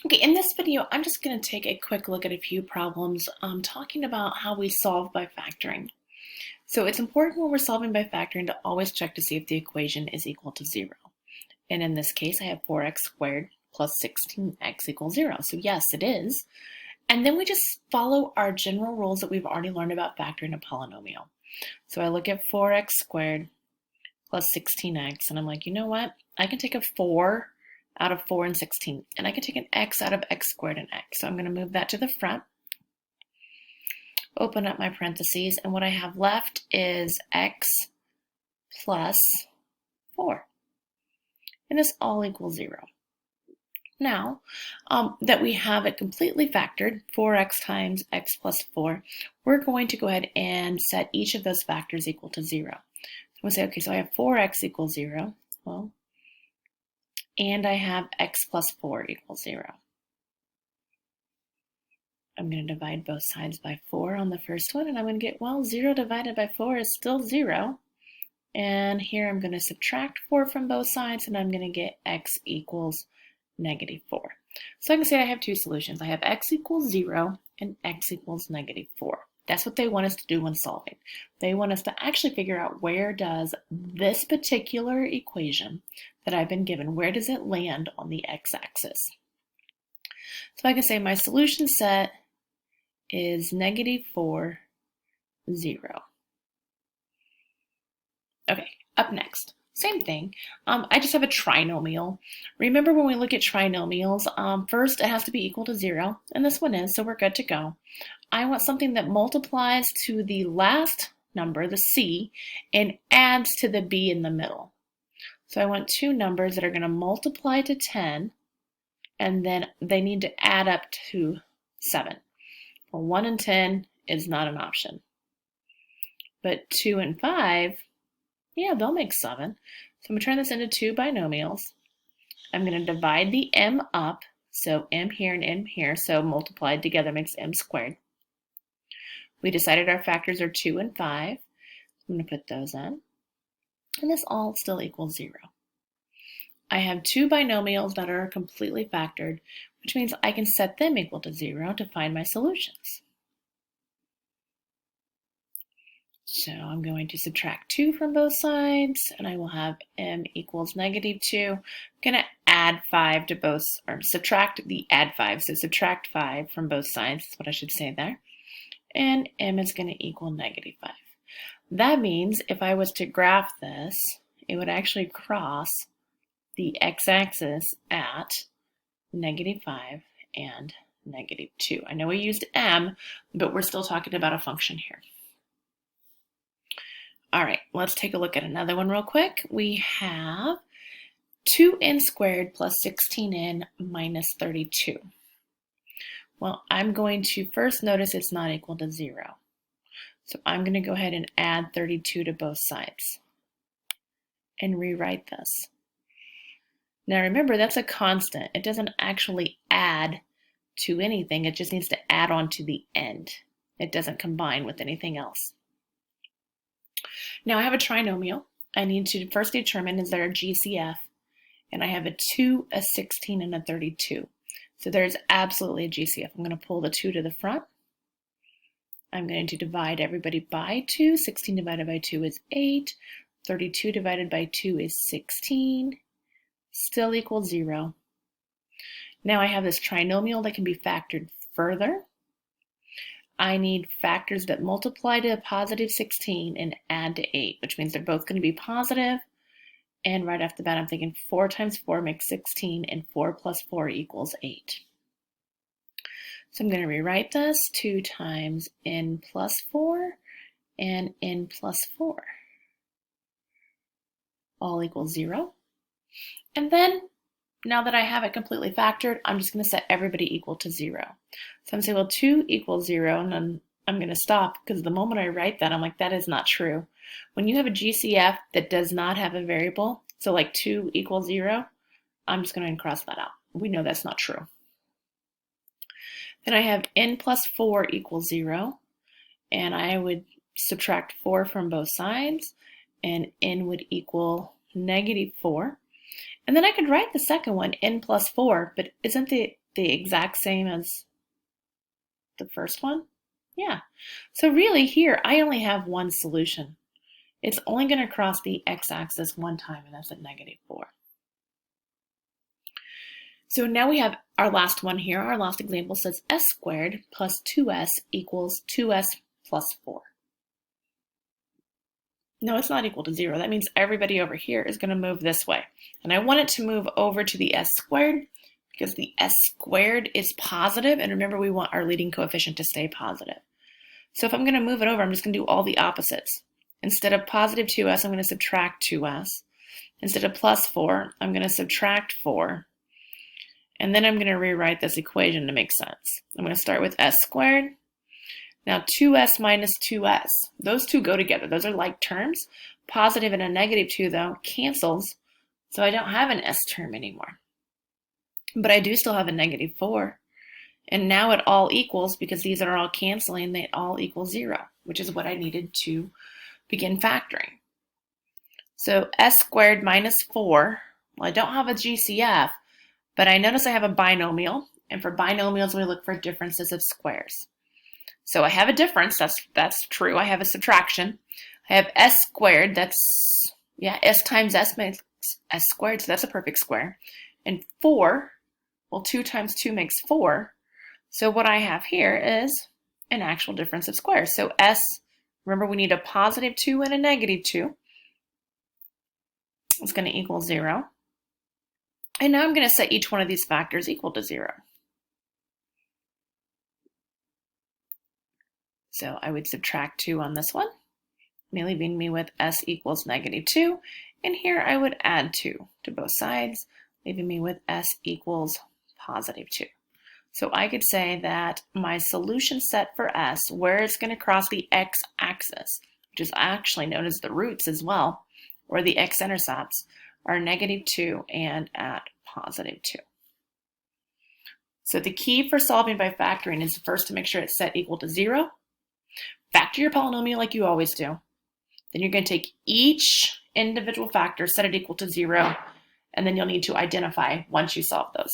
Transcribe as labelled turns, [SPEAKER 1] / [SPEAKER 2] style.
[SPEAKER 1] Okay, in this video, I'm just going to take a quick look at a few problems talking about how we solve by factoring. So it's important when we're solving by factoring to always check to see if the equation is equal to 0. And in this case, I have 4x squared plus 16x equals 0. So yes, it is. And then we just follow our general rules that we've already learned about factoring a polynomial. So I look at 4x squared plus 16x, and I'm like, you know what? I can take a 4 out of 4 and 16, and I can take an x out of x squared and x. So I'm going to move that to the front, open up my parentheses, and what I have left is x plus 4, and this all equals 0. Now that we have it completely factored, 4x times x plus 4, we're going to go ahead and set each of those factors equal to 0. So we'll say, okay, so I have 4x equals 0. Well, and I have x plus 4 equals 0. I'm going to divide both sides by 4 on the first one, and I'm going to get, well, 0 divided by 4 is still 0. And here I'm going to subtract 4 from both sides, and I'm going to get x equals negative 4. So I can say I have two solutions. I have x equals 0 and x equals negative 4. That's what they want us to do when solving. They want us to actually figure out, where does this particular equation that I've been given, where does it land on the x-axis? So I can say my solution set is negative 4, 0. Okay, up next. Same thing. I just have a trinomial. Remember, when we look at trinomials, first it has to be equal to 0, and this one is, so we're good to go. I want something that multiplies to the last number, the c, and adds to the b in the middle. So I want two numbers that are going to multiply to 10, and then they need to add up to 7. Well, 1 and 10 is not an option. But 2 and 5, yeah, they'll make 7. So I'm going to turn this into two binomials. I'm going to divide the m up, so m here and m here, so multiplied together makes m squared. We decided our factors are 2 and 5. I'm going to put those in. And this all still equals 0. I have two binomials that are completely factored, which means I can set them equal to 0 to find my solutions. So I'm going to subtract 2 from both sides, and I will have m equals negative 2. I'm going to add 5 to both, or subtract the add 5, so subtract 5 from both sides, that's what I should say there. And m is going to equal negative 5. That means if I was to graph this, it would actually cross the x-axis at negative 5 and negative 2. I know we used m, but we're still talking about a function here. All right, let's take a look at another one real quick. We have 2n squared plus 16n minus 32. Well, I'm going to first notice it's not equal to 0. So I'm going to go ahead and add 32 to both sides and rewrite this. Now remember, that's a constant. It doesn't actually add to anything. It just needs to add on to the end. It doesn't combine with anything else. Now I have a trinomial. I need to first determine, is there a GCF? And I have a 2, a 16, and a 32. So there's absolutely a GCF. I'm going to pull the 2 to the front. I'm going to divide everybody by 2. 16 divided by 2 is 8. 32 divided by 2 is 16. Still equals 0. Now I have this trinomial that can be factored further. I need factors that multiply to a positive 16 and add to 8, which means they're both going to be positive. And right off the bat, I'm thinking 4 times 4 makes 16, and 4 plus 4 equals 8. So I'm going to rewrite this 2 times n plus 4 and n plus 4. All equals 0. And then, now that I have it completely factored, I'm just going to set everybody equal to 0. So I'm going to say, well, 2 equals 0, and then I'm going to stop, because the moment I write that, I'm like, that is not true. When you have a GCF that does not have a variable, so like 2 equals 0, I'm just going to cross that out. We know that's not true. Then I have n plus 4 equals 0, and I would subtract 4 from both sides, and n would equal negative 4. And then I could write the second one, n plus 4, but isn't the the exact same as the first one? Yeah. So really here, I only have one solution. It's only going to cross the x-axis one time, and that's at -4. So now we have our last one here. Our last example says s squared plus 2s equals 2s plus 4. No, it's not equal to 0. That means everybody over here is going to move this way. And I want it to move over to the s squared because the s squared is positive. And remember, we want our leading coefficient to stay positive. So if I'm going to move it over, I'm just going to do all the opposites. Instead of positive 2s, I'm going to subtract 2s. Instead of plus 4, I'm going to subtract 4. And then I'm going to rewrite this equation to make sense. I'm going to start with s squared. Now 2s minus 2s, those two go together. Those are like terms. Positive and a -2, though, cancels, so I don't have an s term anymore. But I do still have a -4. And now it all equals, because these are all canceling, they all equal 0, which is what I needed to begin factoring. So s squared minus 4, well, I don't have a GCF, but I notice I have a binomial, and for binomials, we look for differences of squares. So I have a difference, that's true. I have a subtraction. I have s squared, that's, yeah, s times s makes s squared, so that's a perfect square. And 4, well, 2 times 2 makes 4. So what I have here is an actual difference of squares. So s, remember we need a positive 2 and a -2. It's going to equal 0. And now I'm going to set each one of these factors equal to 0. So I would subtract 2 on this one, leaving me with s equals -2. And here I would add 2 to both sides, leaving me with s equals +2. So I could say that my solution set for s, where it's going to cross the x-axis, which is actually known as the roots as well, or the x-intercepts, are -2 and at +2. So the key for solving by factoring is first to make sure it's set equal to 0. Factor your polynomial like you always do. Then you're going to take each individual factor, set it equal to 0, and then you'll need to identify once you solve those.